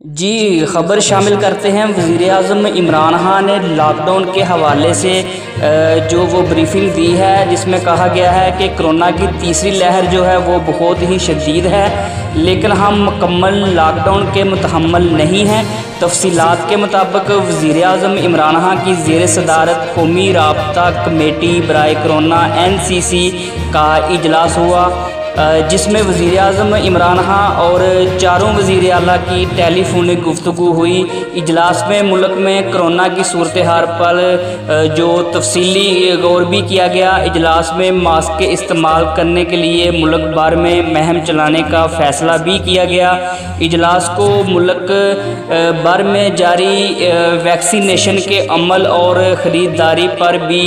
जी, ख़बर शामिल करते हैं। वज़ीर-ए-आज़म इमरान खान ने लॉकडाउन के हवाले से जो वो ब्रीफिंग दी है, जिसमें कहा गया है कि कोरोना की तीसरी लहर जो है वो बहुत ही शदीद है, लेकिन हम मुकम्मल लॉकडाउन के मुतहम्मिल नहीं हैं। तफ़सीलात के मुताबिक वज़ीर-ए-आज़म इमरान खान की ज़ेर सदारत कौमी राब्ता कमेटी बराए कोरोना NCC का इजलास हुआ, जिसमें वज़ीर-ए-आज़म इमरान खान और चारों वज़ीर आला की टेलीफोनिक गुफ्तगू हुई। इजलास में मुल्क में कोरोना की सूरत हाल पर जो तफसीली गौर भी किया गया। इजलास में मास्क के इस्तेमाल करने के लिए मुल्क भर में मुहिम चलाने का फ़ैसला भी किया गया। इजलास को मुल्क भर में जारी वैक्सीनेशन के अमल और ख़रीदारी पर भी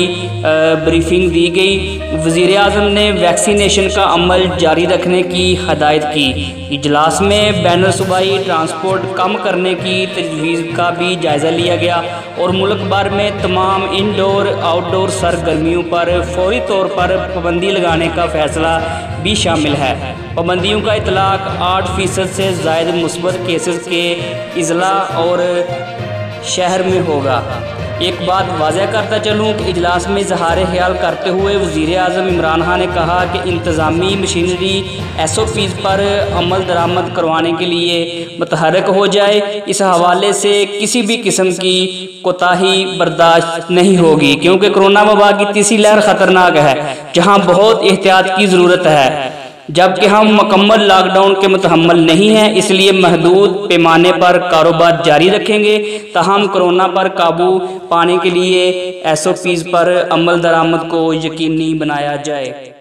ब्रीफिंग दी गई। वज़ीर-ए-आज़म ने वैक्सीनेशन का अमल जारी रखने की हदायत की। इजलास में बैनुल सूबाई ट्रांसपोर्ट कम करने की तजवीज़ का भी जायज़ा लिया गया और मुल्क भर में तमाम इनडोर आउटडोर सरगर्मियों पर फौरी तौर पर पाबंदी लगाने का फ़ैसला भी शामिल है। पाबंदियों का इतलाक़ 8% से ज़ायद मुस्बत केसेस के अज़ला और शहर में होगा। एक बात वाज़ह करता चलूँ कि इजलास में इज़हार ख्याल करते हुए वज़ीर-ए-आज़म इमरान खान ने कहा कि इंतज़ामी मशीनरी SOPs पर अमल दरामद करवाने के लिए मुतहर्रिक हो जाए। इस हवाले से किसी भी किस्म की कोताही बर्दाश्त नहीं होगी, क्योंकि कोरोना वबा की तीसरी लहर ख़तरनाक है, जहाँ बहुत एहतियात की ज़रूरत है, जबकि हम मुकम्मल लॉकडाउन के मुतहम्मिल नहीं हैं। इसलिए महदूद पैमाने पर कारोबार जारी रखेंगे, ताहम कोरोना पर काबू पाने के लिए SOPs पर अमल दरामद को यकीनी बनाया जाए।